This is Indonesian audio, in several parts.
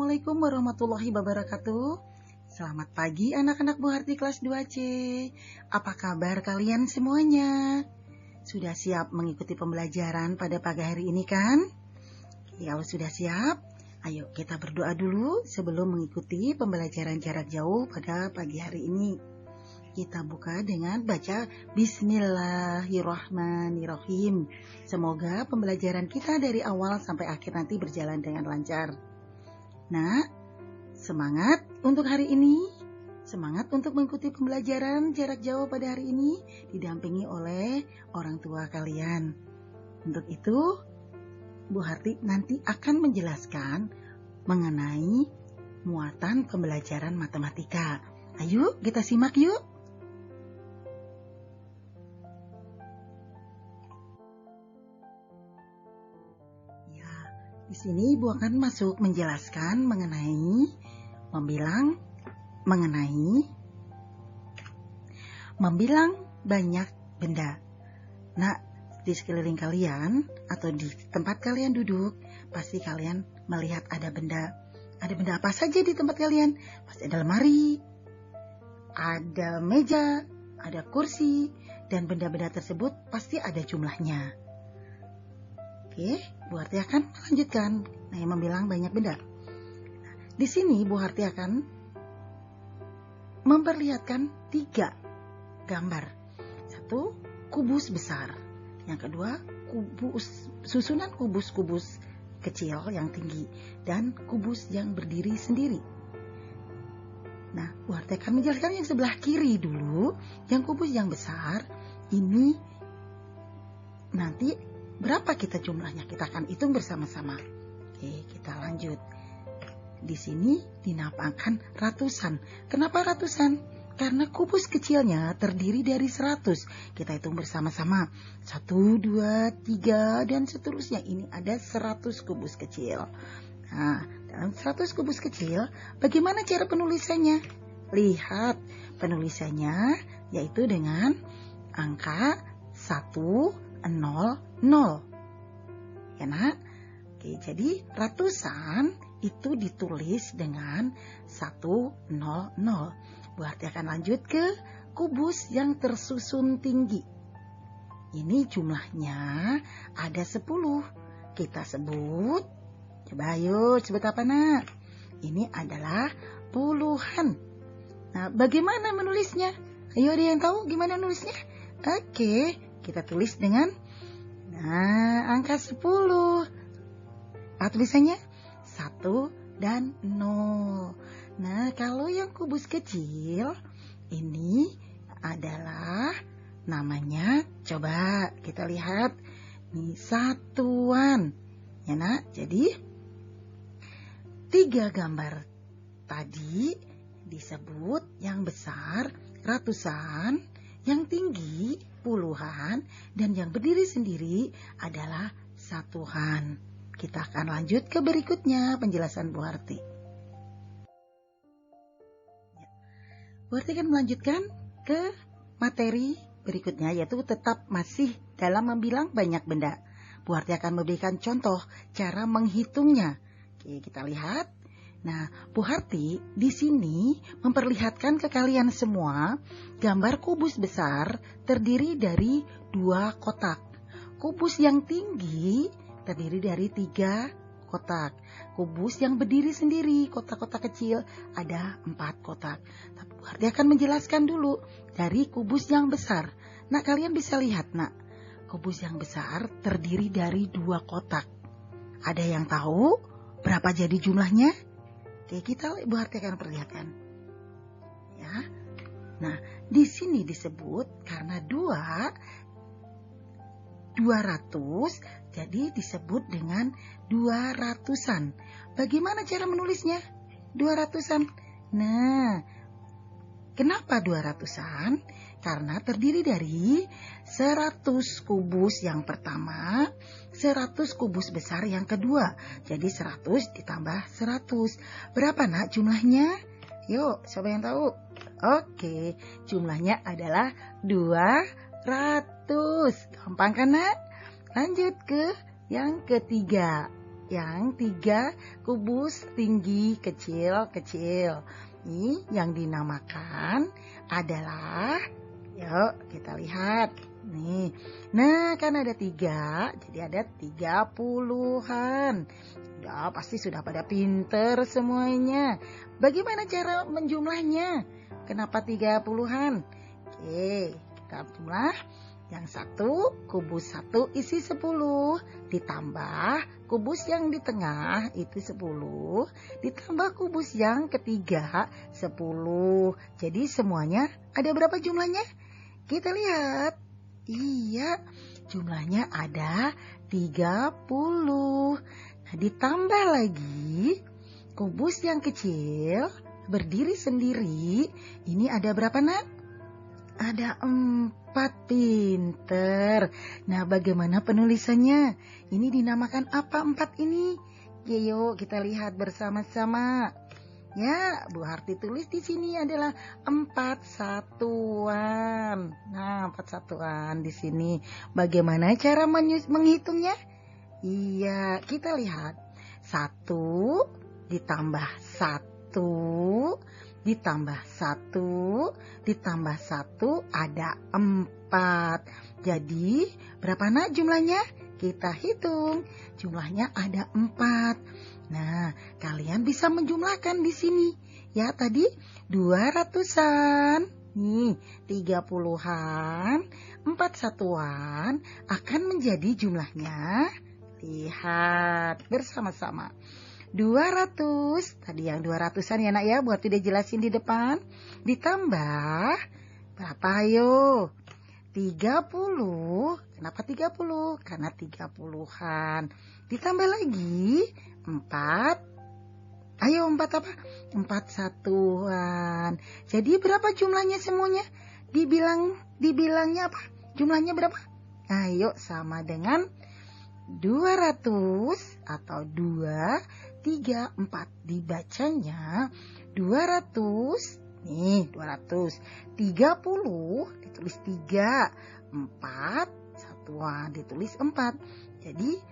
Assalamualaikum warahmatullahi wabarakatuh. Selamat pagi anak-anak Bu Harti kelas 2C. Apa kabar kalian semuanya? Sudah siap mengikuti pembelajaran pada pagi hari ini kan? Kalau sudah siap, ayo kita berdoa dulu sebelum mengikuti pembelajaran jarak jauh pada pagi hari ini. Kita buka dengan baca Bismillahirrahmanirrahim. Semoga pembelajaran kita dari awal sampai akhir nanti berjalan dengan lancar. Nah, semangat untuk hari ini. Semangat untuk mengikuti pembelajaran jarak jauh pada hari ini didampingi oleh orang tua kalian. Untuk itu, Bu Harti nanti akan menjelaskan mengenai muatan pembelajaran matematika. Ayo kita simak yuk. Di sini Ibu akan masuk menjelaskan mengenai membilang banyak benda. Nah, di sekeliling kalian atau di tempat kalian duduk, pasti kalian melihat ada benda. Ada benda apa saja di tempat kalian? Pasti ada lemari, ada meja, ada kursi, dan benda-benda tersebut pasti ada jumlahnya. Oke, Bu Harti akan melanjutkan membilang banyak benda. Di sini Bu Harti akan memperlihatkan 3 gambar. 1, kubus besar. Yang kedua, susunan kubus-kubus kecil yang tinggi. Dan kubus yang berdiri sendiri. Nah, Bu Harti akan menjelaskan yang sebelah kiri dulu. Yang kubus yang besar, ini nanti berapa kita jumlahnya? Kita akan hitung bersama-sama. Oke, kita lanjut. Di sini dinampakkan ratusan. Kenapa ratusan? Karena kubus kecilnya terdiri dari 100. Kita hitung bersama-sama. 1, 2, 3, dan seterusnya. Ini ada 100 kubus kecil. Nah, dalam 100 kubus kecil, bagaimana cara penulisannya? Lihat, penulisannya yaitu dengan angka 1, 0. Ya nak? Oke, jadi ratusan itu ditulis dengan 100. Bu Harti akan lanjut ke kubus yang tersusun tinggi. Ini jumlahnya ada 10. Kita sebut. Coba ayo sebut apa nak? Ini adalah puluhan. Nah, bagaimana menulisnya? Ayo, ada yang tahu gimana nulisnya? Oke. Kita tulis dengan angka 10. Apa tulisannya? 1 dan 0. Nah, kalau yang kubus kecil ini adalah namanya, coba kita lihat. Ini satuan. Ya nak, jadi 3 gambar tadi disebut yang besar ratusan, yang tinggi puluhan, dan yang berdiri sendiri adalah satuan. Kita akan lanjut ke berikutnya penjelasan Bu Harti. Bu Harti akan melanjutkan ke materi berikutnya, yaitu tetap masih dalam membilang banyak benda. Bu Harti akan memberikan contoh cara menghitungnya. Oke, kita lihat. Nah, Bu Harti di sini memperlihatkan ke kalian semua gambar kubus besar terdiri dari 2 kotak. Kubus yang tinggi terdiri dari 3 kotak. Kubus yang berdiri sendiri, kotak-kotak kecil, ada 4 kotak. Tapi Bu Harti akan menjelaskan dulu dari kubus yang besar. Nah, kalian bisa lihat nak, kubus yang besar terdiri dari 2 kotak. Ada yang tahu berapa jadi jumlahnya? Oke, kita Bu Harti akan perlihatkan. Ya. Nah, di sini disebut karena 200, jadi disebut dengan 200-an. Bagaimana cara menulisnya? 200-an. Nah, kenapa 200-an? Karena terdiri dari 100 kubus yang pertama, 100 kubus besar yang kedua. Jadi 100 ditambah 100. Berapa nak jumlahnya? Yuk, siapa yang tahu? Oke, jumlahnya adalah 200. Gampang kan nak? Lanjut ke yang ketiga. yang 3 kubus tinggi kecil-kecil. Ini yang dinamakan adalah, yuk kita lihat. Nih, nah kan ada 3, jadi ada 30-an. Ya, pasti sudah pada pinter semuanya. Bagaimana cara menjumlahnya? Kenapa 30-an? Oke, kita jumlah. Yang 1, kubus 1 isi 10, ditambah kubus yang di tengah itu 10, ditambah kubus yang ketiga 10. Jadi semuanya ada berapa jumlahnya? Kita lihat. Iya, jumlahnya ada 30. Nah, ditambah lagi kubus yang kecil berdiri sendiri. Ini ada berapa, Nak? Ada 4. Pinter. Nah, bagaimana penulisannya? Ini dinamakan apa 4 ini? Yuk kita lihat bersama-sama. Ya, Bu Harti tulis di sini adalah 4 satuan. Nah, 4 satuan di sini. Bagaimana cara menghitungnya? Iya, kita lihat. 1 ditambah 1 ditambah 1 ditambah 1 ada 4. Jadi berapa, Nak, jumlahnya? Kita hitung. Jumlahnya ada 4. Nah, kalian bisa menjumlahkan di sini. Ya, tadi 200-an. Nih, 30-an, 4 satuan akan menjadi jumlahnya. Lihat bersama-sama. 200, tadi yang 200-an ya, Nak, ya, buat tidak jelasin di depan. Ditambah berapa, ayo? 30. Kenapa 30? Karena 30-an. Ditambah lagi 4. Ayo 4 apa? 4 satuan. Jadi berapa jumlahnya semuanya? Dibilangnya apa? Jumlahnya berapa? Ayo, sama dengan 200 atau 2, 3, 4. Dibacanya 200. Nih, 200. 30 ditulis 3. 4 satuan ditulis 4. Jadi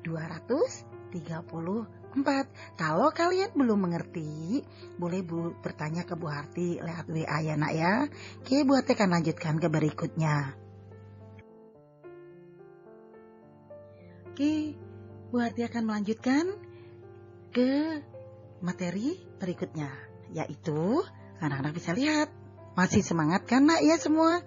234. Kalau kalian belum mengerti, boleh bertanya ke Bu Harti lewat WA ya, Nak, ya. Oke, Bu Harti akan lanjutkan ke berikutnya. Oke, Bu Harti akan melanjutkan ke materi berikutnya, yaitu anak-anak bisa lihat. Masih semangat kan, Nak, ya semua?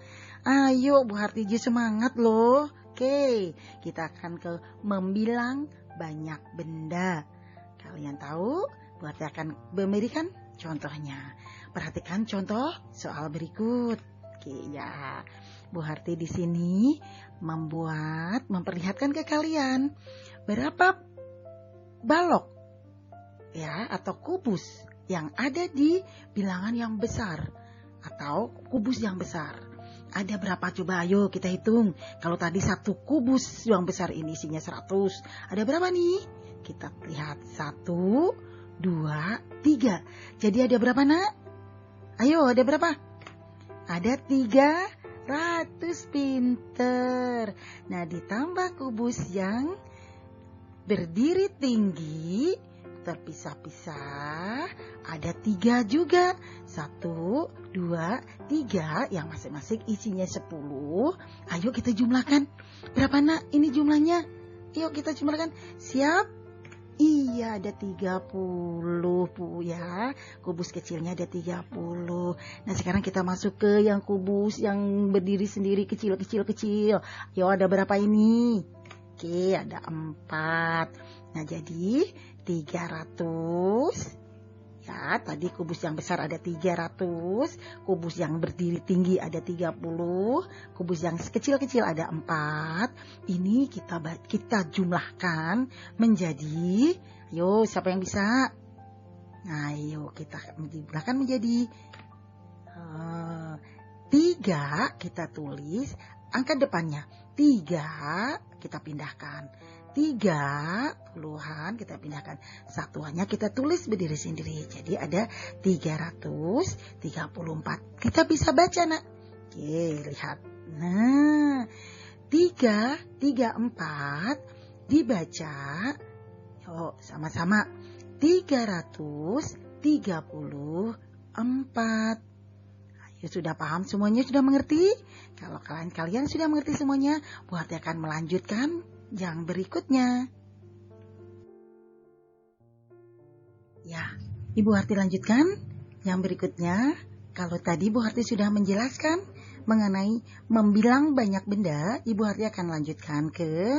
Ayo, Bu Harti semangat loh. Oke, kita akan ke membilang banyak benda. Kalian tahu, Bu Harti akan memberikan contohnya. Perhatikan contoh soal berikut. Oke, ya. Bu Harti di sini memperlihatkan ke kalian berapa balok ya atau kubus yang ada di bilangan yang besar atau kubus yang besar. Ada berapa coba, ayo kita hitung. Kalau tadi 1 kubus yang besar ini isinya 100, ada berapa nih? Kita lihat 1, 2, 3. Jadi ada berapa, Nak? Ayo, ada berapa? Ada 300. Pinter. Nah, ditambah kubus yang berdiri tinggi terpisah-pisah ada 3 juga. 1, 2, 3 yang masing-masing isinya 10. Ayo kita jumlahkan. Berapa, Nak, ini jumlahnya? Yuk kita jumlahkan. Siap? Iya, ada 30 Bu ya. Kubus kecilnya ada 30. Nah, sekarang kita masuk ke yang kubus yang berdiri sendiri kecil-kecil. Yo, ada berapa ini? Oke, ada 4. Nah, jadi 300. Ya, tadi kubus yang besar ada 300. Kubus yang berdiri tinggi ada 30. Kubus yang kecil-kecil ada 4. Ini kita jumlahkan menjadi, ayo siapa yang bisa? Nah, ayo kita jumlahkan menjadi 3. Kita tulis angka depannya 3, kita pindahkan 30-an, kita pindahkan satuannya, kita tulis berdiri sendiri. Jadi ada 334. Kita bisa baca, Nak. Oke, lihat. Nah, 334 dibaca. Ayo sama-sama. 334. Ayo sudah paham semuanya, sudah mengerti? Kalau kalian sudah mengerti semuanya, Bu Harti akan melanjutkan yang berikutnya. Ya, Ibu Harti lanjutkan yang berikutnya. Kalau tadi Bu Harti sudah menjelaskan mengenai membilang banyak benda, Ibu Harti akan lanjutkan ke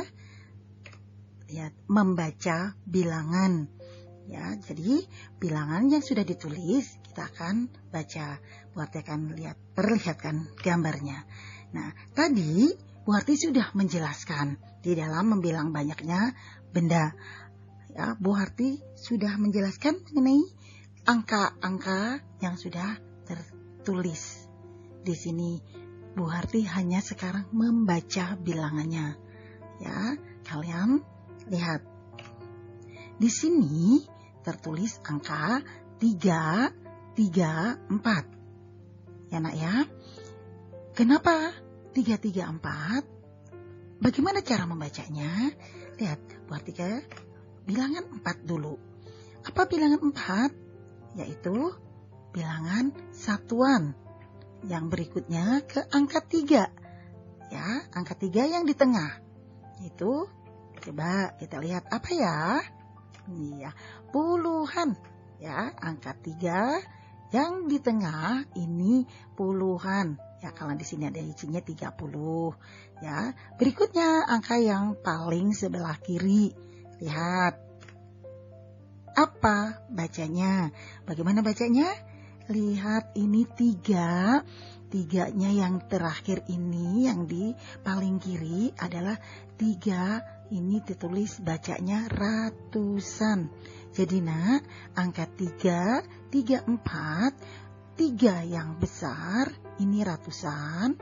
membaca bilangan. Ya, jadi bilangan yang sudah ditulis kita akan baca. Bu Harti akan perlihatkan gambarnya. Nah, tadi Bu Harti sudah menjelaskan di dalam membilang banyaknya benda. Ya, Bu Harti sudah menjelaskan mengenai angka-angka yang sudah tertulis. Di sini Bu Harti hanya sekarang membaca bilangannya. Ya, kalian lihat. Di sini tertulis angka 334. Ya nak ya. Kenapa 334? Bagaimana cara membacanya? Lihat, Bu Harti ke bilangan 4 dulu. Apa bilangan 4? Yaitu bilangan satuan. Yang berikutnya ke angka 3. Ya, angka 3 yang di tengah. Itu coba kita lihat apa ya? Iya, puluhan. Ya, angka 3 yang di tengah ini puluhan. Ya, kalau di sini ada isinya 30. Ya, berikutnya angka yang paling sebelah kiri. Lihat. Apa bacanya? Bagaimana bacanya? Lihat, ini 3. 3-nya yang terakhir ini, yang di paling kiri adalah 3. Ini ditulis bacanya ratusan. Jadi nak, angka 3, 34, 3 yang besar, ini ratusan.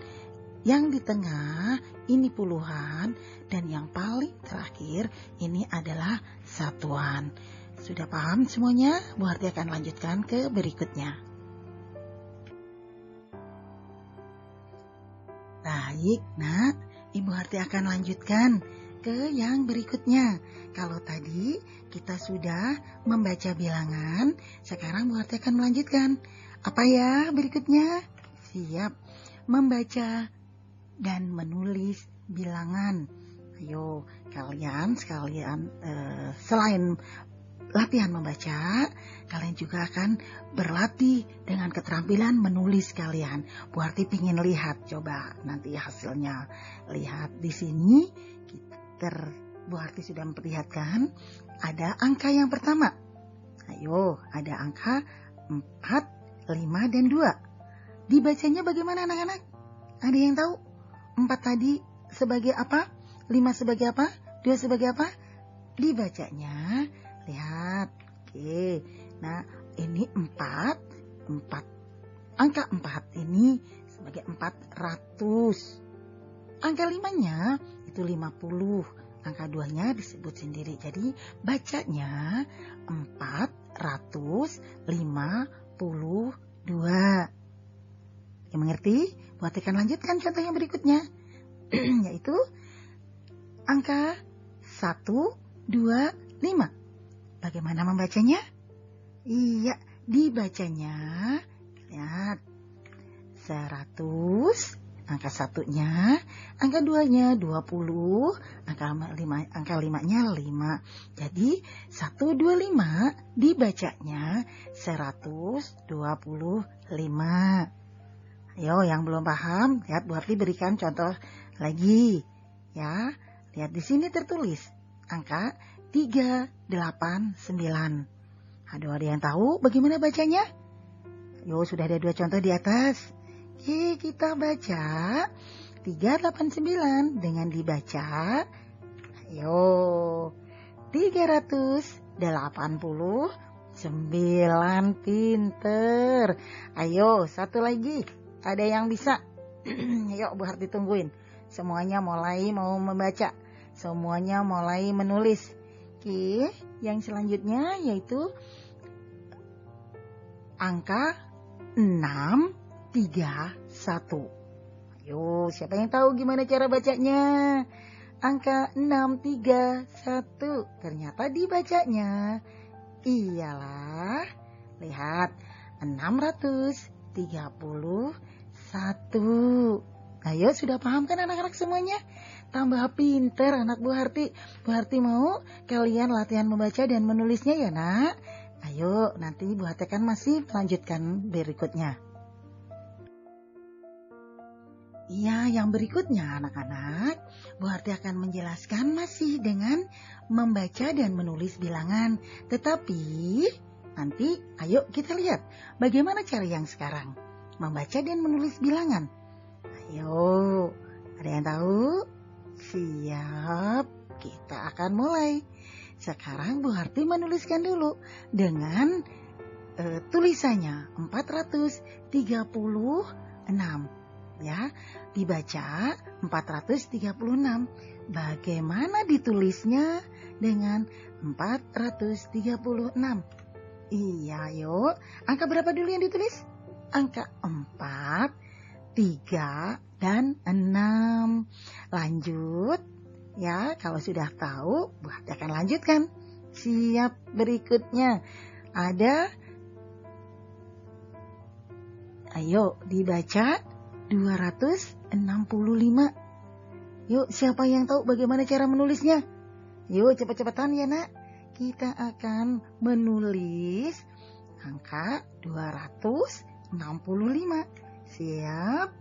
Yang di tengah, ini puluhan. Dan yang paling terakhir, ini adalah satuan. Sudah paham semuanya? Bu Harti akan lanjutkan ke berikutnya. Baik, nak. Ibu Harti akan lanjutkan ke yang berikutnya. Kalau tadi kita sudah membaca bilangan, sekarang Bu Harti akan melanjutkan. Apa ya berikutnya? Siap. Membaca dan menulis bilangan. Ayo, kalian sekalian selain latihan membaca, kalian juga akan berlatih dengan keterampilan menulis kalian. Bu Harti pingin lihat, coba nanti hasilnya. Lihat di sini, Bu Harti sudah memperlihatkan ada angka yang pertama. Ayo, ada angka 4, 5, dan 2. Dibacanya bagaimana anak-anak? Ada yang tahu? 4 tadi sebagai apa? 5 sebagai apa? 2 sebagai apa? Dibacanya, lihat. Oke, nah ini 4. Angka 4 ini sebagai 400. Angka 5-nya itu 50. Angka 2-nya disebut sendiri. Jadi bacanya 452. Ya, mengerti? Bu Harti akan lanjutkan contoh yang berikutnya. Yaitu angka 125. Bagaimana membacanya? Iya, dibacanya, lihat, 100, angka 1-nya, angka 2-nya 20, angka 5-nya 5. Jadi 125 dibacanya 125. Ayo, yang belum paham, lihat Bu Harti berikan contoh lagi. Ya, lihat di sini tertulis angka 389. Aduh, ada yang tahu bagaimana bacanya? Yo, sudah ada 2 contoh di atas. Oke, kita baca 389 dengan dibaca. Ayo, 389. Pinter. Ayo, satu lagi. Ada yang bisa? Ayo, Bu Harti tungguin. Semuanya mulai mau membaca. Semuanya mulai menulis. Oke, yang selanjutnya yaitu angka 631. Ayo, siapa yang tahu gimana cara bacanya? angka 631. Ternyata dibacanya ialah, lihat, 631. Ayo, sudah paham kan anak-anak semuanya? Tambah pinter anak Bu Harti. Bu Harti mau kalian latihan membaca dan menulisnya ya nak? Ayo, nanti Bu Harti kan masih melanjutkan berikutnya. Iya, yang berikutnya anak-anak, Bu Harti akan menjelaskan masih dengan membaca dan menulis bilangan. Tetapi nanti ayo kita lihat bagaimana cara yang sekarang membaca dan menulis bilangan. Ayo, ada yang tahu? Siap, kita akan mulai. Sekarang Bu Harti menuliskan dulu dengan tulisannya 436. Ya, dibaca 436. Bagaimana ditulisnya dengan 436? Iya, yuk. Angka berapa dulu yang ditulis? Angka 4, 3, dan 6. Lanjut. Ya, kalau sudah tahu, Bu Harti akan lanjutkan. Siap, berikutnya. Ada, ayo dibaca 265. Yuk, siapa yang tahu bagaimana cara menulisnya? Yuk, cepat-cepatan ya nak. Kita akan menulis angka 265. Siap?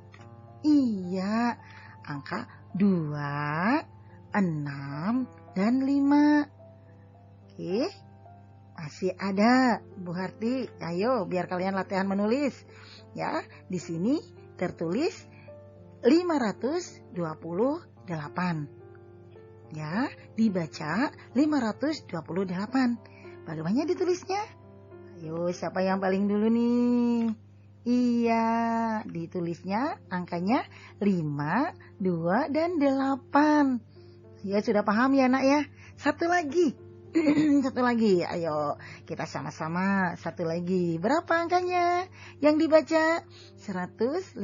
Iya, angka 2, 6, dan 5. Oke, masih ada Bu Harti. Ayo, biar kalian latihan menulis. Ya, di sini tertulis 528. Ya, dibaca 528. Bagaimana ditulisnya? Ayo, siapa yang paling dulu nih? Iya, ditulisnya angkanya 5, 2, dan 8. Ya, sudah paham ya nak ya? Satu lagi. Satu lagi, ayo kita sama-sama. Satu lagi, berapa angkanya yang dibaca? 157.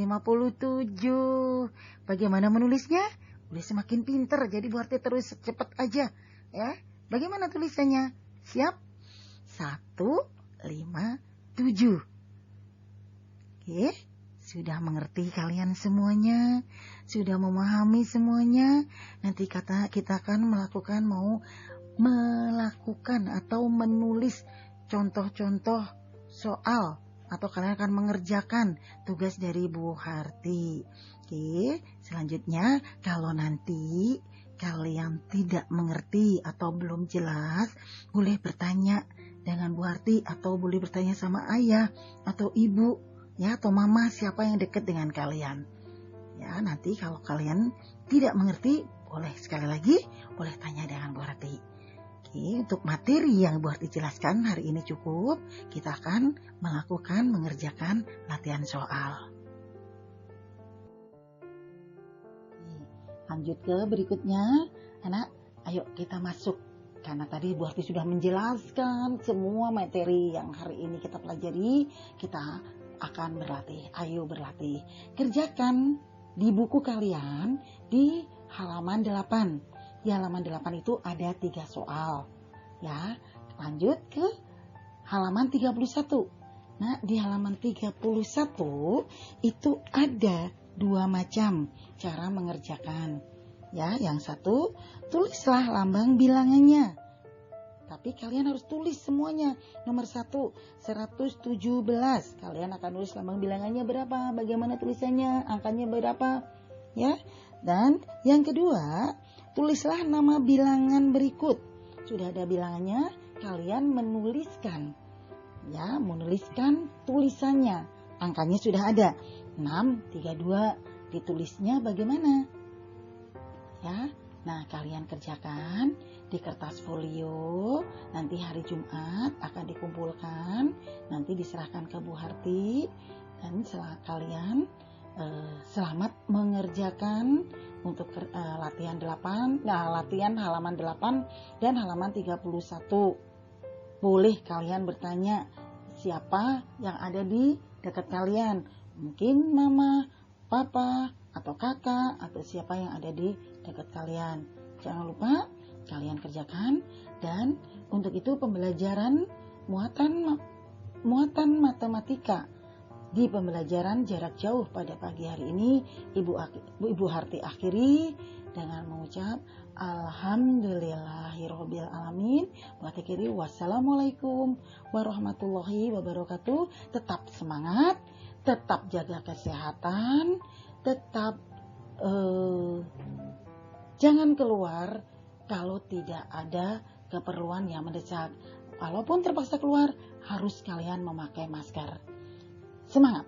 Bagaimana menulisnya? Udah semakin pinter, jadi Bu Harti terus cepat aja ya. Bagaimana tulisannya? Siap? 157. Oke, sudah mengerti kalian semuanya? Sudah memahami semuanya? Nanti kita akan melakukan atau menulis contoh-contoh soal, atau kalian akan mengerjakan tugas dari Bu Harti. Oke, selanjutnya kalau nanti kalian tidak mengerti atau belum jelas, boleh bertanya dengan Bu Harti atau boleh bertanya sama ayah atau ibu ya, atau mama, siapa yang dekat dengan kalian. Ya, nanti kalau kalian tidak mengerti, boleh sekali lagi boleh tanya dengan Bu Harti. Oke, untuk materi yang Bu Harti jelaskan hari ini cukup. Kita akan mengerjakan latihan soal. Lanjut ke berikutnya. Anak, ayo kita masuk. Karena tadi Bu Harti sudah menjelaskan semua materi yang hari ini kita pelajari. Kita akan berlatih. Ayo berlatih. Kerjakan di buku kalian di halaman 8. Di halaman 8 itu ada 3 soal. Ya, lanjut ke halaman 31. Nah, di halaman 31 itu ada 2 macam cara mengerjakan. Ya, yang satu, tulislah lambang bilangannya. Tapi kalian harus tulis semuanya. Nomor 1, 117. Kalian akan tulis lambang bilangannya berapa, bagaimana tulisannya, angkanya berapa. Ya, dan yang kedua, tulislah nama bilangan berikut. Sudah ada bilangannya, kalian menuliskan. Ya, menuliskan tulisannya. Angkanya sudah ada. 632. Ditulisnya bagaimana? Ya. Nah, kalian kerjakan di kertas folio. Nanti hari Jumat akan dikumpulkan. Nanti diserahkan ke Bu Harti. Dan kalian selamat mengerjakan untuk latihan 8, latihan halaman 8 dan halaman 31. Boleh kalian bertanya siapa yang ada di dekat kalian. Mungkin mama, papa, atau kakak, atau siapa yang ada di dekat kalian. Jangan lupa kalian kerjakan. Dan untuk itu pembelajaran muatan matematika di pembelajaran jarak jauh pada pagi hari ini Ibu Harti akhiri dengan mengucap alhamdulillahirabbil alamin. Akhiri wassalamualaikum warahmatullahi wabarakatuh. Tetap semangat, tetap jaga kesehatan, tetap jangan keluar kalau tidak ada keperluan yang mendesak. Walaupun terpaksa keluar, harus kalian memakai masker. Semangat!